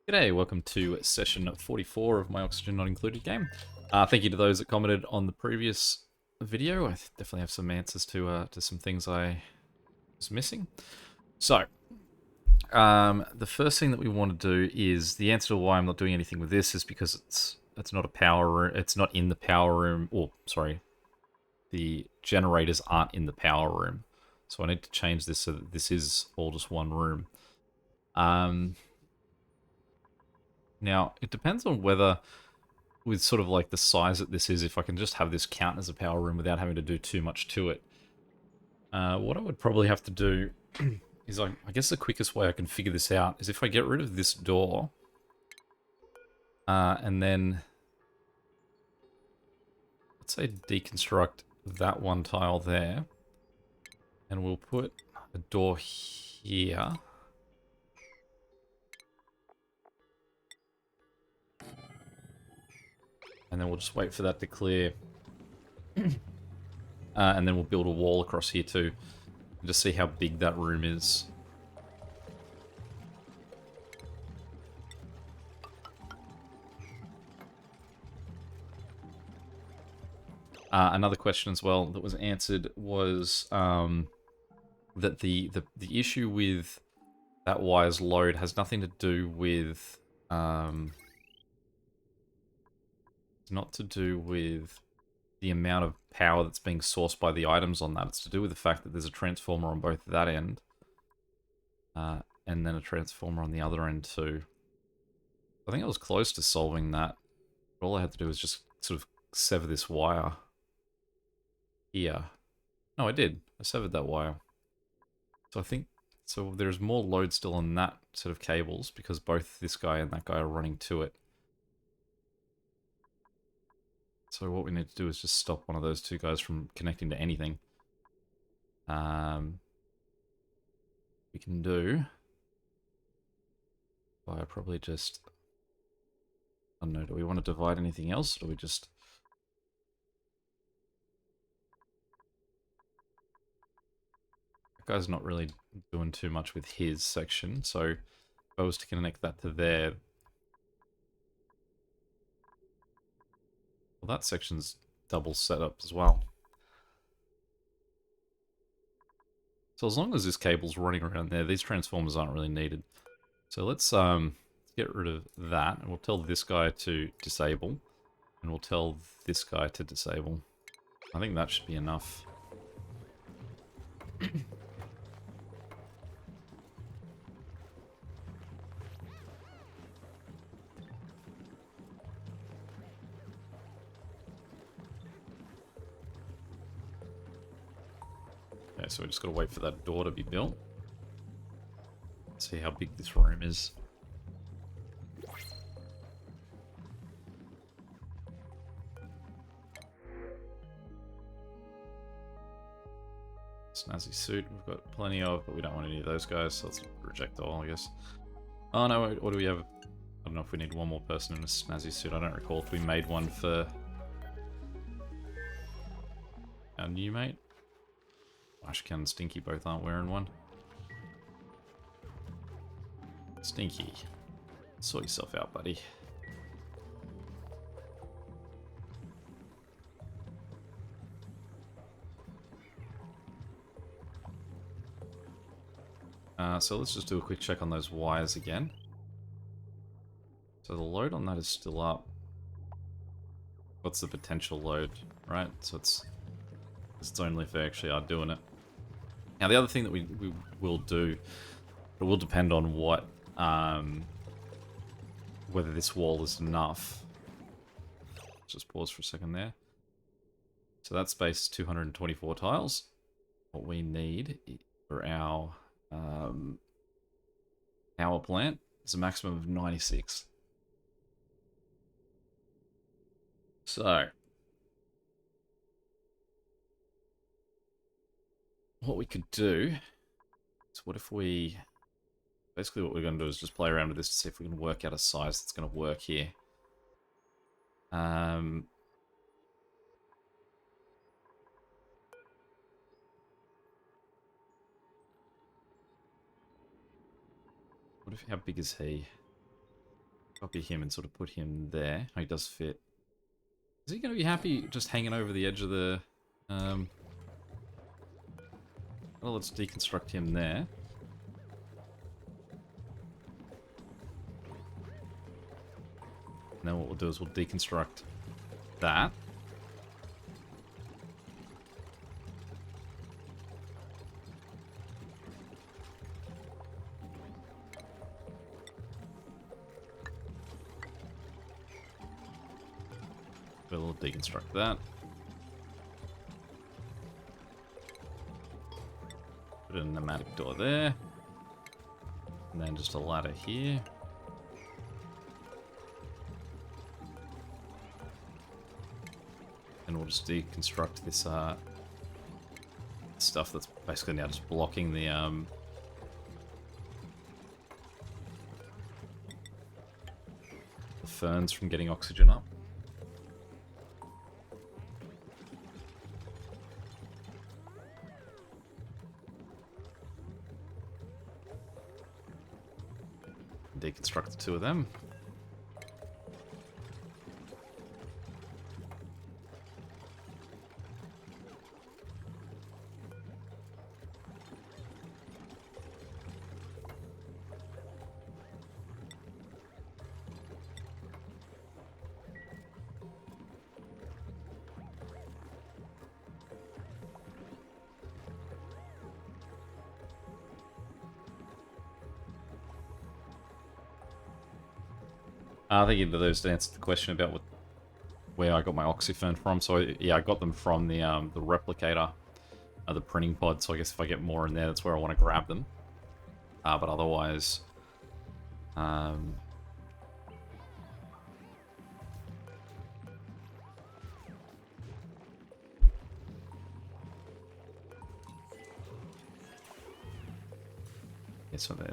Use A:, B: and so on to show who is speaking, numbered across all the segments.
A: G'day, welcome to session 44 of my Oxygen Not Included game. Thank you to those that commented on the previous video. I definitely have some answers to some things I was missing. So, the first thing that we want to do is the answer to why I'm not doing anything with this is because it's not a power room. It's not in the power room. Or sorry, the generators aren't in the power room. So I need to change this so that this is all just one room. Now, it depends on whether, with sort of like the size that this is, if I can just have this count as a power room without having to do too much to it. What I would probably have to do is, I guess the quickest way I can figure this out is if I get rid of this door, and then, let's say deconstruct that one tile there, and we'll put a door here. And then we'll just wait for that to clear. And then we'll build a wall across here too. And just see how big that room is. Another question as well that was answered was that the issue with that wire's load has nothing to do with not to do with the amount of power that's being sourced by the items on that. It's to do with the fact that there's a transformer on both that end, and then a transformer on the other end too. I think I was close to solving that. But all I had to do was just sort of sever this wire here. No, I did. I severed that wire. So I think, so there's more load still on that set of cables because both this guy and that guy are running to it. So what we need to do is just stop one of those two guys from connecting to anything. We can do by probably just, I don't know, do we want to divide anything else, or do we just... That guy's not really doing too much with his section, so if I was to connect that to there... Well, that section's double set up as well. So as long as this cable's running around there, these transformers aren't really needed. So let's get rid of that, and we'll tell this guy to disable, and we'll tell this guy to disable. I think that should be enough. Okay, so we just got to wait for that door to be built. Let's see how big this room is. Snazzy suit, we've got plenty of, but we don't want any of those guys, so let's reject all, I guess. Oh no, what do we have? I don't know if we need one more person in a snazzy suit. I don't recall if we made one for our new mate. Ashkan and Stinky both aren't wearing one. Stinky, sort yourself out, buddy. So let's just do a quick check on those wires again. So the load on that is still up. What's the potential load, right? So it's only if they actually are doing it. Now the other thing that we will do, it will depend on what, whether this wall is enough. Just pause for a second there. So that space is 224 tiles. What we need for our power plant is a maximum of 96. So what we could do is, what if we... Basically what we're going to do is just play around with this to see if we can work out a size that's going to work here. What if, how big is he? Copy him and sort of put him there. Oh, he does fit. Is he going to be happy just hanging over the edge of the... Well, let's deconstruct him there. And then what we'll do is we'll deconstruct that. We'll deconstruct that. Put a pneumatic door there. And then just a ladder here. And we'll just deconstruct this stuff that's basically now just blocking the ferns from getting oxygen up. Deconstruct the two of them. I think either of those answered the question about where I got my oxyfern from. So yeah, I got them from the replicator, the printing pod. So I guess if I get more in there, that's where I want to grab them. But otherwise,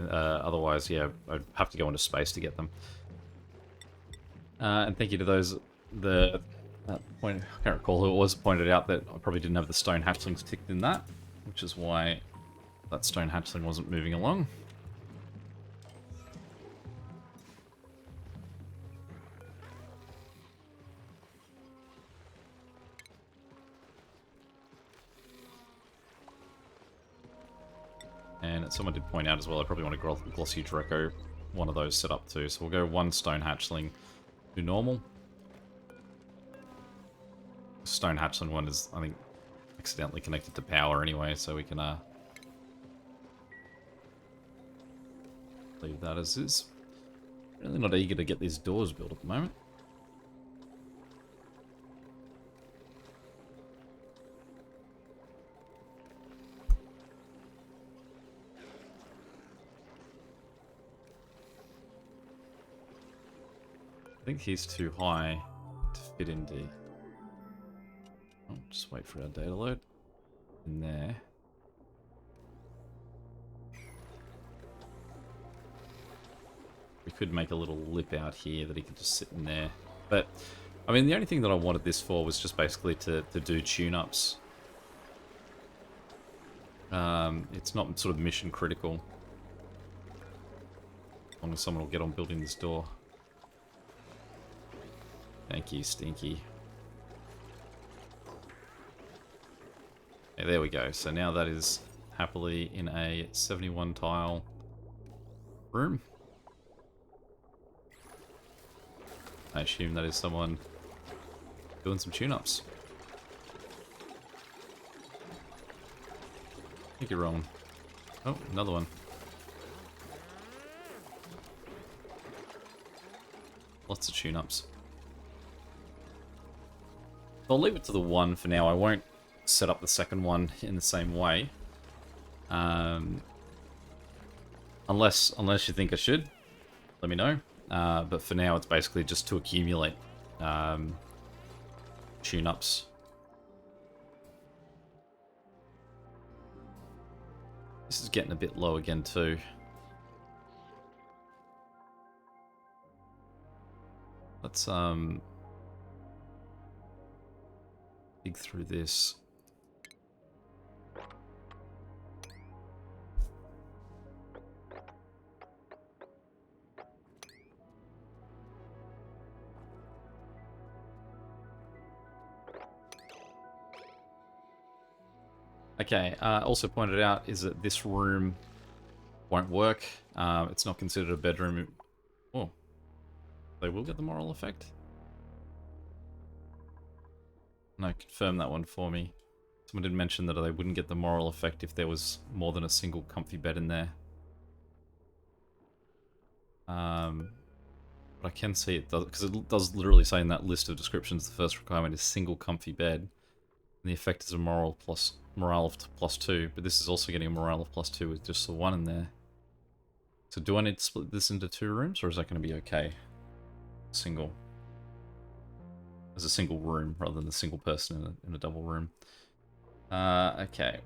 A: otherwise, yeah, I'd have to go into space to get them. And thank you to those, point, I can't recall who it was, pointed out that I probably didn't have the stone hatchlings ticked in that, which is why that stone hatchling wasn't moving along. And someone did point out as well, I probably want a glossy Draco, one of those set up too. So we'll go one stone hatchling to normal. Stone hatchling one is, I think, accidentally connected to power anyway, so we can leave that as is. Really not eager to get these doors built at the moment. I think he's too high to fit in D. Oh, just wait for our data load. In there. We could make a little lip out here that he could just sit in there. But, I mean, the only thing that I wanted this for was just basically to do tune-ups. It's not sort of mission critical. As long as someone will get on building this door. Thank you, Stinky. Yeah, there we go. So now that is happily in a 71 tile room. I assume that is someone doing some tune-ups. I think you're wrong. Oh, another one. Lots of tune-ups. I'll leave it to the one for now. I won't set up the second one in the same way. Unless you think I should, let me know. But for now, it's basically just to accumulate tune-ups. This is getting a bit low again too. Let's dig through this. Okay, also pointed out is that this room won't work. It's not considered a bedroom. Oh, they will get the moral effect? No, confirm that one for me. Someone did mention that they wouldn't get the moral effect if there was more than a single comfy bed in there. But I can see it does, because it does literally say in that list of descriptions the first requirement is single comfy bed. And the effect is a morale of +2, but this is also getting a morale of +2 with just the one in there. So do I need to split this into 2 rooms, or is that going to be okay? Single. As a single room, rather than a single person in a double room. Okay.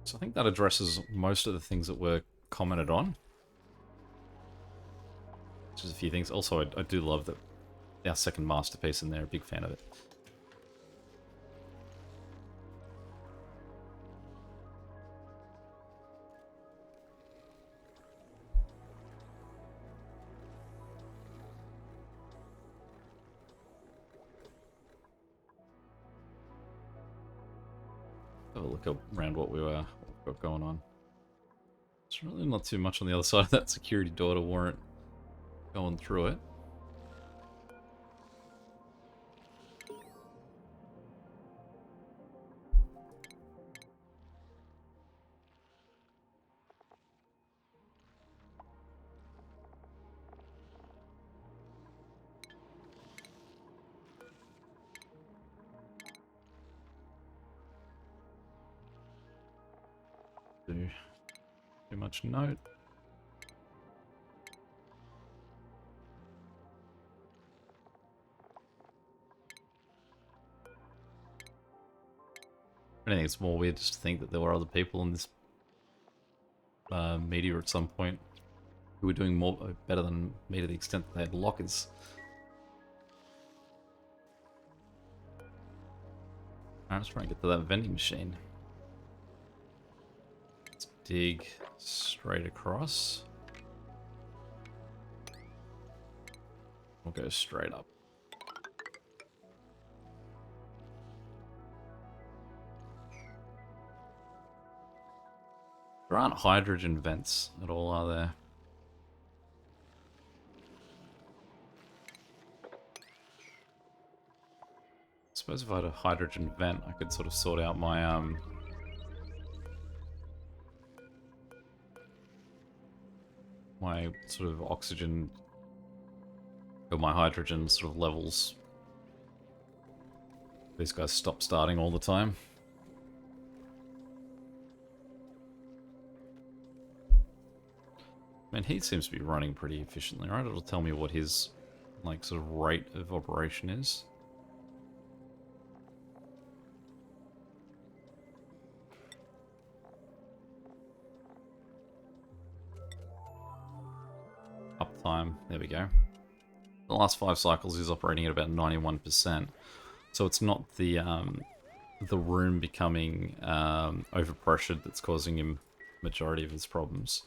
A: So I think that addresses most of the things that were commented on. Just a few things. Also, I do love that our second masterpiece in there. A big fan of it. Have a look around what we've got going on. There's really not too much on the other side of that security door to warrant going through it. Too much note. I think it's more weird just to think that there were other people in this media at some point who were doing better than me to the extent that they had lockers. Alright, let's try and get to that vending machine. Let's dig straight across. We'll go straight up. There aren't hydrogen vents at all, are there? I suppose if I had a hydrogen vent, I could sort of sort out my my sort of oxygen or my hydrogen sort of levels. These guys stop starting all the time. I mean, he seems to be running pretty efficiently, right? It'll tell me what his, like, sort of rate of operation is. Uptime, there we go. The last 5 cycles he's operating at about 91%. So it's not the room becoming overpressured that's causing him majority of his problems.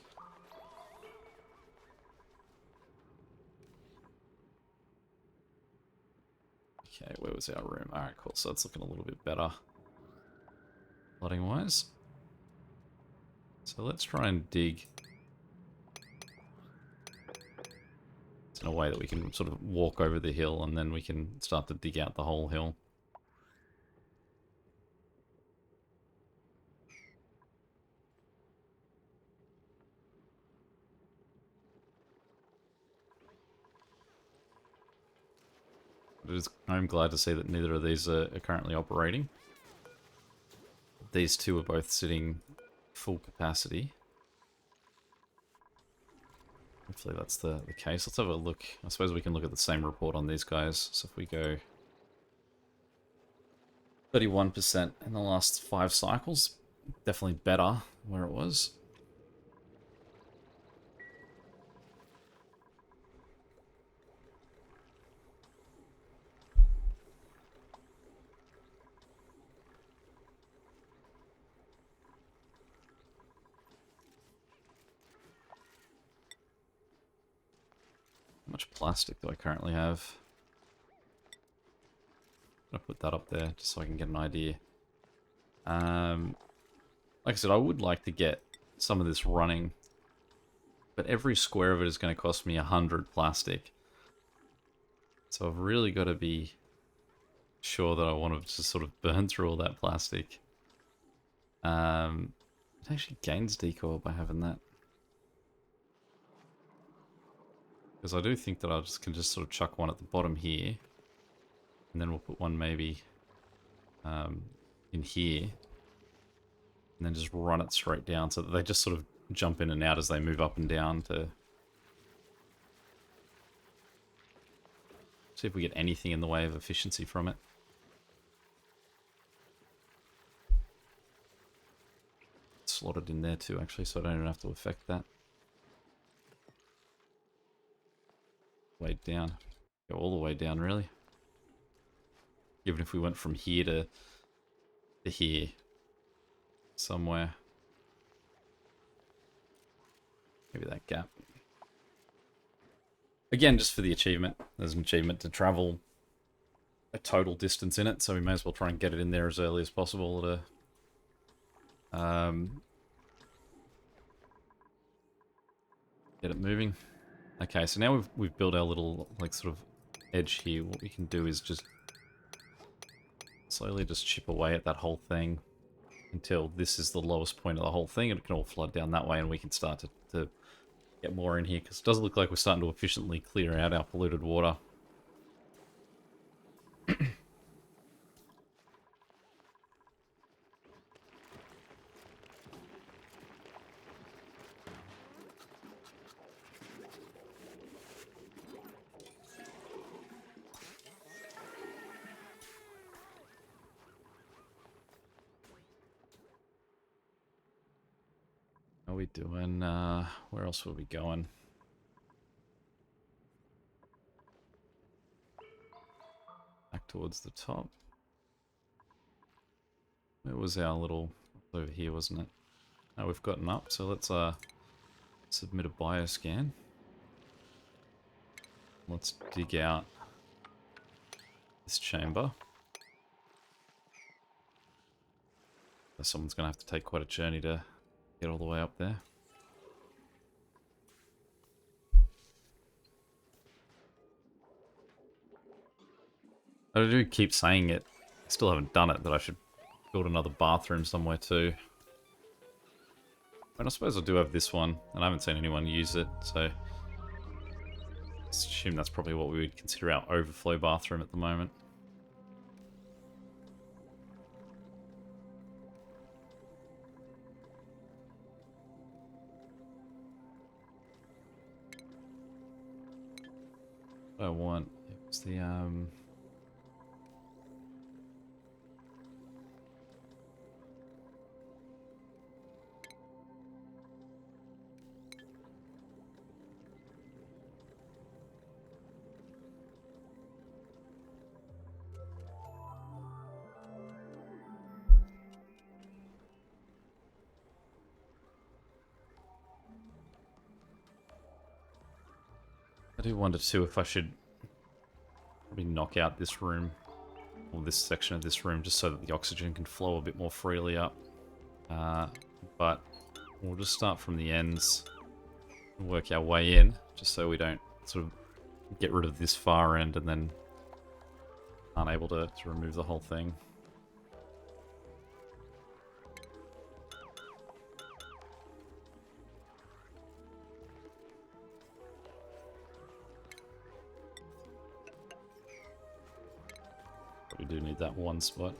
A: Okay, where was our room? Alright, cool. So it's looking a little bit better lighting wise. So let's try and dig in a way that we can sort of walk over the hill and then we can start to dig out the whole hill. I'm glad to see that neither of these are currently operating. These two are both sitting full capacity. Hopefully that's the case. Let's have a look. I suppose we can look at the same report on these guys. So if we go 31% in the last 5 cycles, definitely better where it was. How much plastic do I currently have? I'm gonna put that up there just so I can get an idea. Like I said, I would like to get some of this running, but every square of it is going to cost me 100 plastic. So I've really got to be sure that I want to just sort of burn through all that plastic. It actually gains decor by having that. Because I do think that I can just sort of chuck one at the bottom here. And then we'll put one maybe in here. And then just run it straight down so that they just sort of jump in and out as they move up and down to see if we get anything in the way of efficiency from it. Slotted in there too, actually, so I don't even have to affect that. Way down. Go all the way down, really. Even if we went from here to here. Somewhere. Maybe that gap. Again, just for the achievement. There's an achievement to travel a total distance in it, so we may as well try and get it in there as early as possible to get it moving. Okay, so now we've built our little like sort of edge here. What we can do is just slowly just chip away at that whole thing until this is the lowest point of the whole thing, and it can all flood down that way, and we can start to get more in here, because it does look like we're starting to efficiently clear out our polluted water. How are we doing? Where else were we going? Back towards the top. Where was our little... over here, wasn't it? Oh, we've gotten up, so let's submit a bioscan. Let's dig out this chamber. Someone's going to have to take quite a journey to get all the way up there. I do keep saying it. I still haven't done it, that I should build another bathroom somewhere too. And I suppose I do have this one, and I haven't seen anyone use it, so I assume that's probably what we would consider our overflow bathroom at the moment. What I want is the I do wonder too if I should probably knock out this room, or this section of this room, just so that the oxygen can flow a bit more freely up. But we'll just start from the ends and work our way in, just so we don't sort of get rid of this far end and then aren't able to remove the whole thing. But we do need that one spot.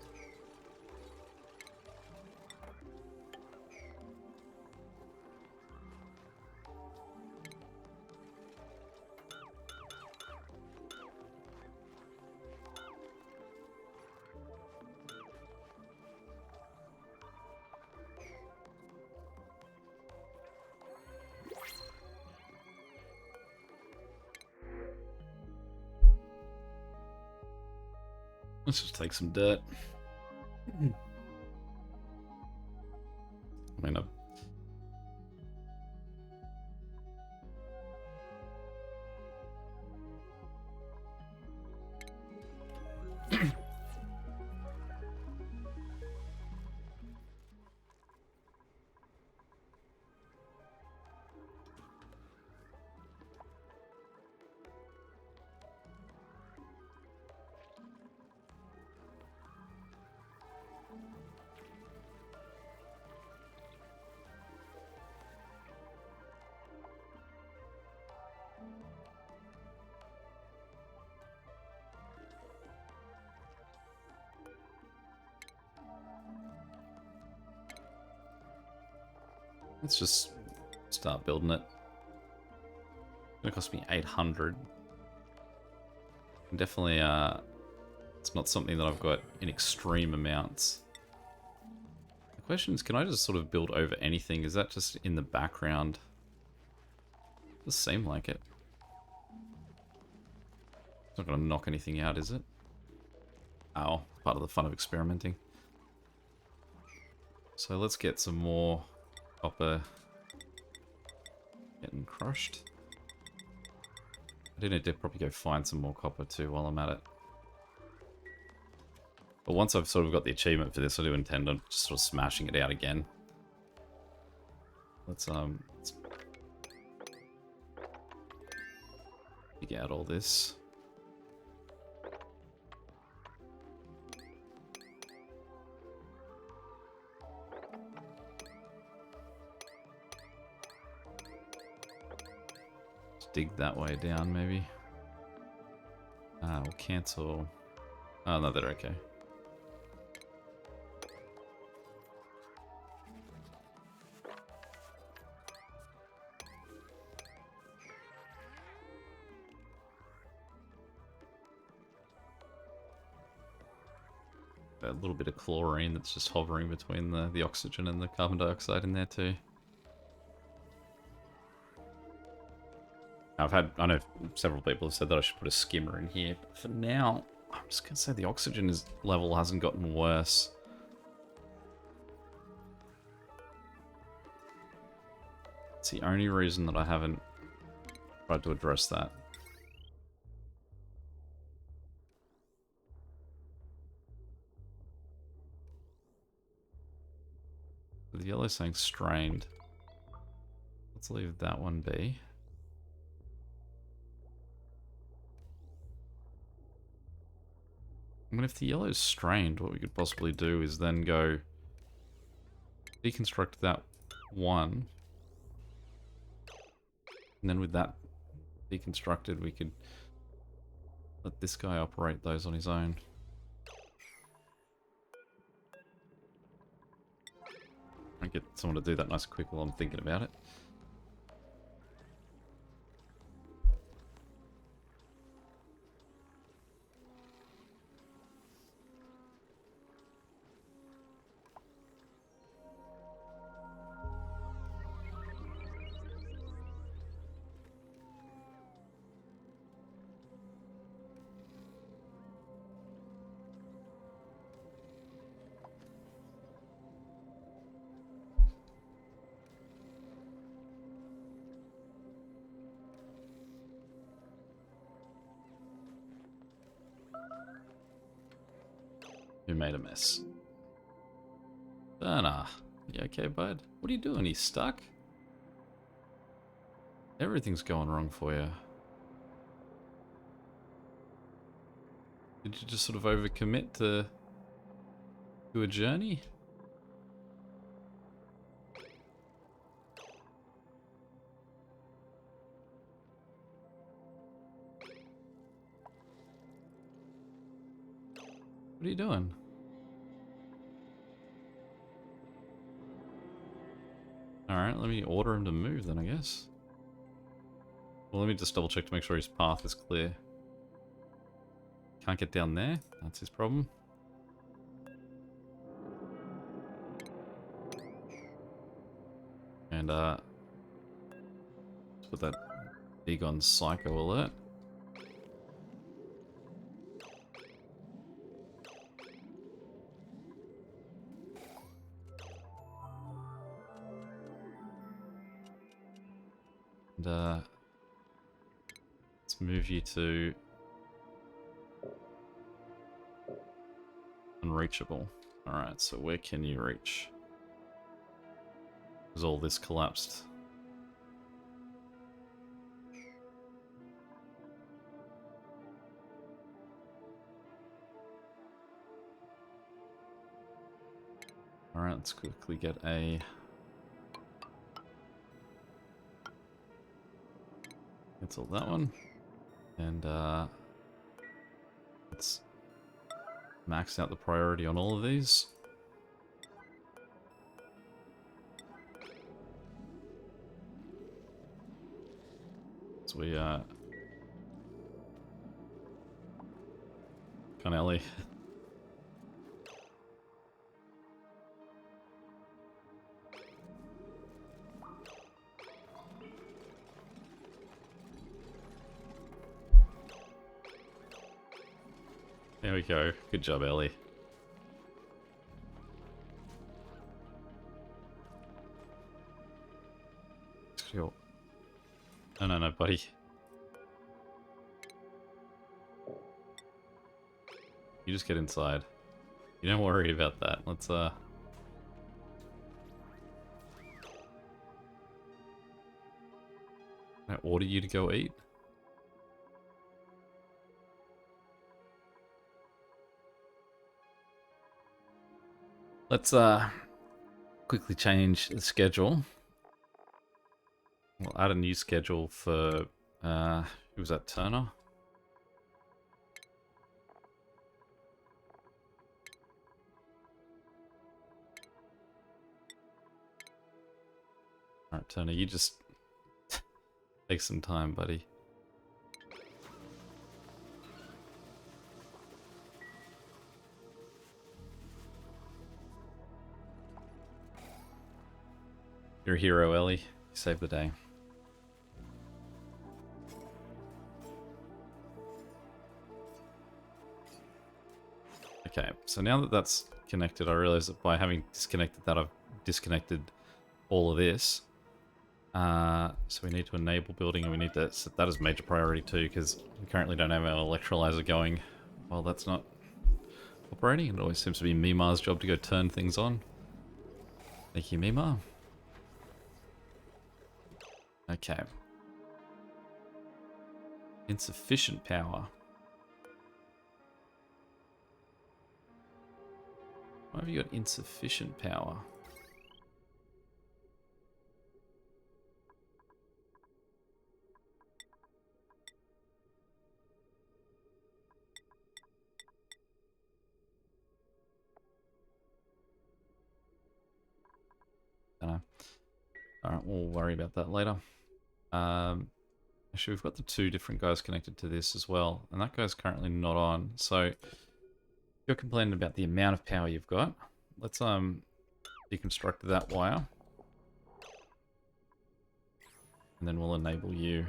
A: Let's just take some dirt. I mean, Let's just start building it. It's gonna cost me 800. Definitely, it's not something that I've got in extreme amounts. The question is, can I just sort of build over anything? Is that just in the background? Does seem like it. It's not gonna knock anything out, is it? Oh, part of the fun of experimenting. So let's get some more copper getting crushed. I do need to probably go find some more copper too while I'm at it. But once I've sort of got the achievement for this, I do intend on just sort of smashing it out again. Let's dig out all this. Dig that way down, maybe. We'll cancel. Oh, no, they're okay. A little bit of chlorine that's just hovering between the oxygen and the carbon dioxide in there too. I know several people have said that I should put a skimmer in here, but for now, I'm just going to say the oxygen level hasn't gotten worse. It's the only reason that I haven't tried to address that. The yellow saying strained. Let's leave that one be. I mean, if the yellow's strained, what we could possibly do is then go deconstruct that one. And then with that deconstructed, we could let this guy operate those on his own. I get someone to do that nice and quick while I'm thinking about it. Who made a mess? Burner. You okay, bud? What are you doing? He's stuck? Everything's going wrong for you. Did you just sort of overcommit to a journey? What are you doing? Alright, let me order him to move then, I guess. Well, let me just double check to make sure his path is clear. Can't get down there. That's his problem. And, let's put that big on Psycho alert. And, let's move you to unreachable. Alright, so where can you reach? Because all this collapsed. Alright, let's quickly get a... Cancel that one. And let's max out the priority on all of these. So we Con Ellie. There we go. Good job, Ellie. Cool. No, buddy. You just get inside. You don't worry about that. Let's I order you to go eat. Let's quickly change the schedule. We'll add a new schedule for who was that, Turner? Alright, Turner, you just take some time, buddy. You're a hero, Ellie. You saved the day. Okay, so now that that's connected, I realize that by having disconnected that, I've disconnected all of this. So we need to enable building, and we need to set that as major priority too, because we currently don't have our electrolyzer going while that's not operating. It always seems to be Mima's job to go turn things on. Thank you, Mima. Okay. Insufficient power. Why have you got insufficient power? Dunno. Alright, we'll worry about that later. Actually, we've got the two different guys connected to this as well, and that guy's currently not on. So, you're complaining about the amount of power you've got. Let's deconstruct that wire. And then we'll enable you.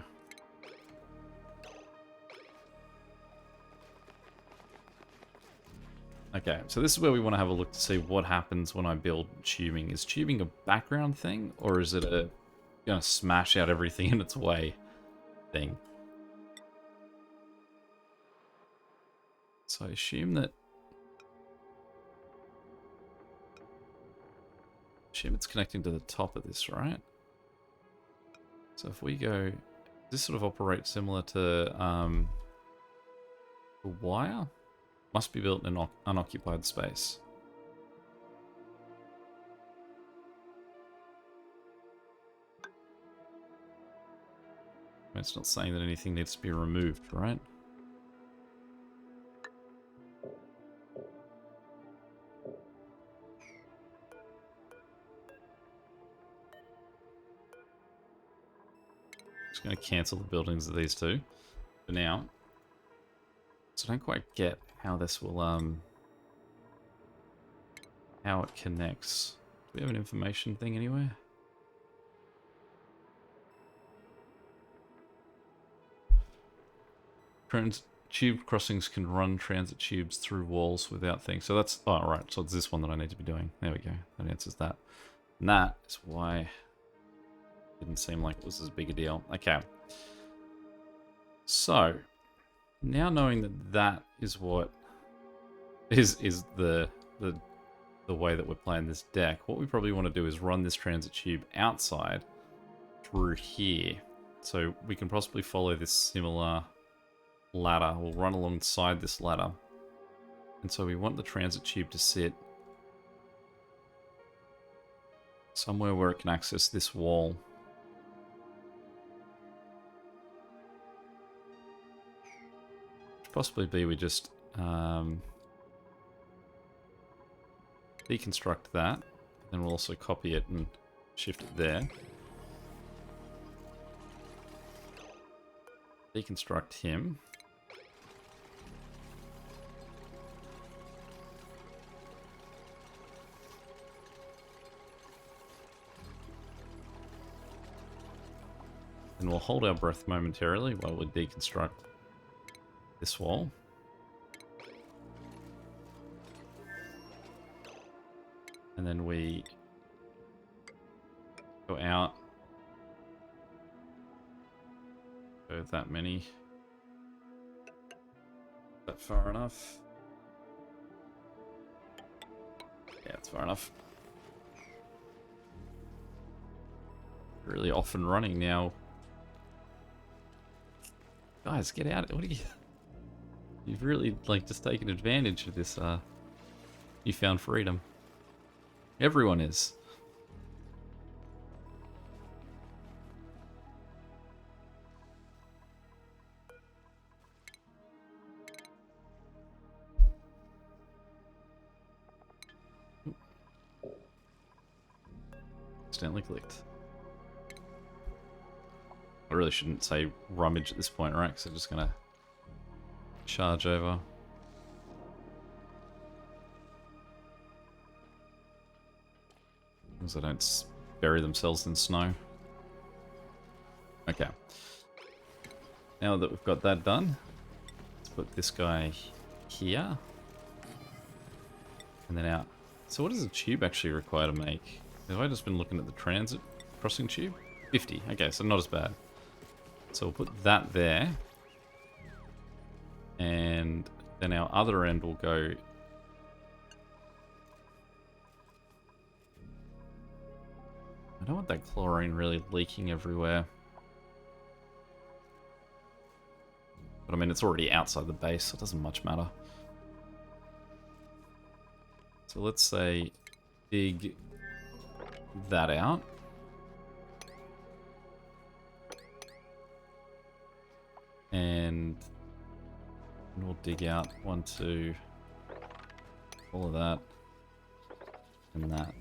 A: Okay, so this is where we want to have a look to see what happens when I build tubing. Is tubing a background thing, or is it a gonna smash out everything in its way thing? So I assume it's connecting to the top of this, right? So if we go, this sort of operates similar to a wire. Must be built in an unoccupied space. It's not saying that anything needs to be removed, right? Just going to cancel the buildings of these two for now. So I don't quite get how this will, how it connects. Do we have an information thing anywhere? Tube crossings can run transit tubes through walls without things. So that's, oh, right. So it's this one that I need to be doing. There we go. That answers that. And that is why it didn't seem like it was as big a deal. Okay. So, now knowing that that is what is the way that we're playing this deck, what we probably want to do is run this transit tube outside through here. So we can possibly follow this similar ladder. We'll run alongside this ladder. And so we want the transit tube to sit somewhere where it can access this wall. Possibly be we just deconstruct that, then we'll also copy it and shift it there. Deconstruct him. And we'll hold our breath momentarily while we deconstruct this wall. And then we go out. Go that many. Is that far enough? Yeah, it's far enough. Really off and running now. Guys, get out. What are you... You've really, like, just taken advantage of this, newfound freedom. Everyone is. Accidentally clicked. I really shouldn't say rummage at this point, right? Because I'm just gonna charge over. As they don't bury themselves in snow. Okay. Now that we've got that done, let's put this guy here. And then out. So what does a tube actually require to make? Have I just been looking at the transit crossing tube? 50. Okay, so not as bad. So we'll put that there. And then our other end will go... I don't want that chlorine really leaking everywhere. But I mean, it's already outside the base, so it doesn't much matter. So let's say dig that out. And we'll dig out 1, 2, all of that, and that.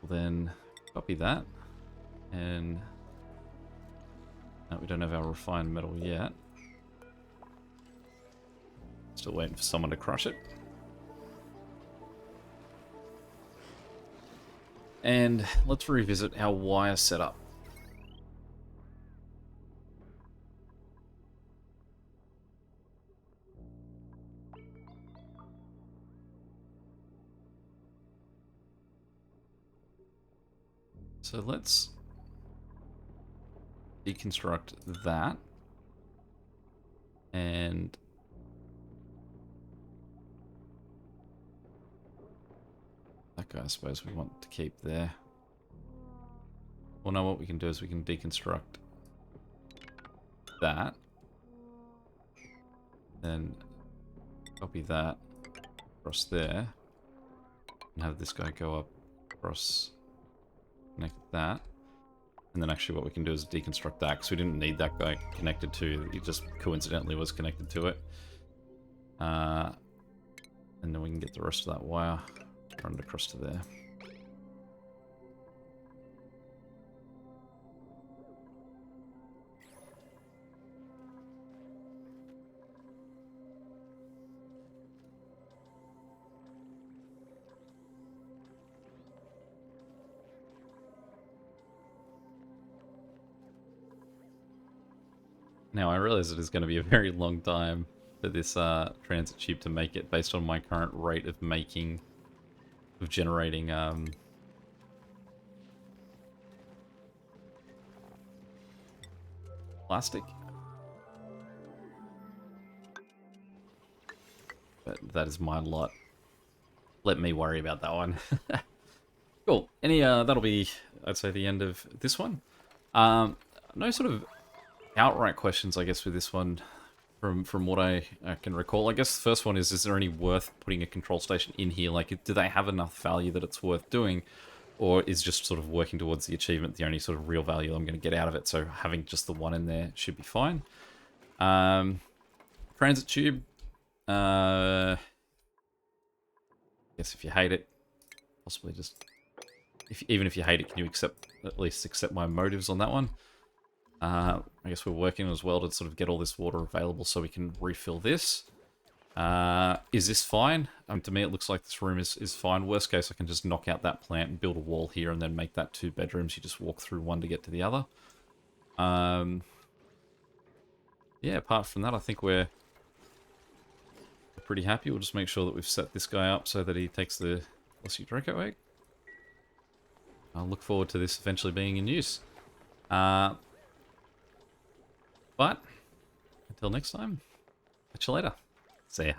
A: We'll then copy that, and no, we don't have our refined metal yet. Still waiting for someone to crush it. And let's revisit our wire setup. So let's deconstruct that. And that guy, I suppose we want to keep there. Well, no, what we can do is we can deconstruct that. Then copy that across there. And have this guy go up across, connect that. And then actually what we can do is deconstruct that, because we didn't need that guy connected to, he just coincidentally was connected to it. And then we can get the rest of that wire run it across to there. Now I realize it is going to be a very long time for this transit tube to make it based on my current rate of making, of generating plastic. But that is my lot. Let me worry about that one. Cool. That'll be, I'd say, the end of this one. No sort of outright questions, I guess, with this one from what I can recall. I guess the first one is there any worth putting a control station in here? Like, do they have enough value that it's worth doing? Or is just sort of working towards the achievement the only sort of real value I'm going to get out of it? So having just the one in there should be fine. Transit tube. I guess if you hate it, possibly just even if you hate it, can you at least accept my motives on that one? I guess we're working as well to sort of get all this water available so we can refill this. Is this fine? To me, it looks like this room is fine. Worst case, I can just knock out that plant and build a wall here and then make that 2 bedrooms. You just walk through one to get to the other. Yeah, apart from that, I think we're pretty happy. We'll just make sure that we've set this guy up so that he takes the Aussie Draco egg. I'll look forward to this eventually being in use. But until next time, catch you later. See ya.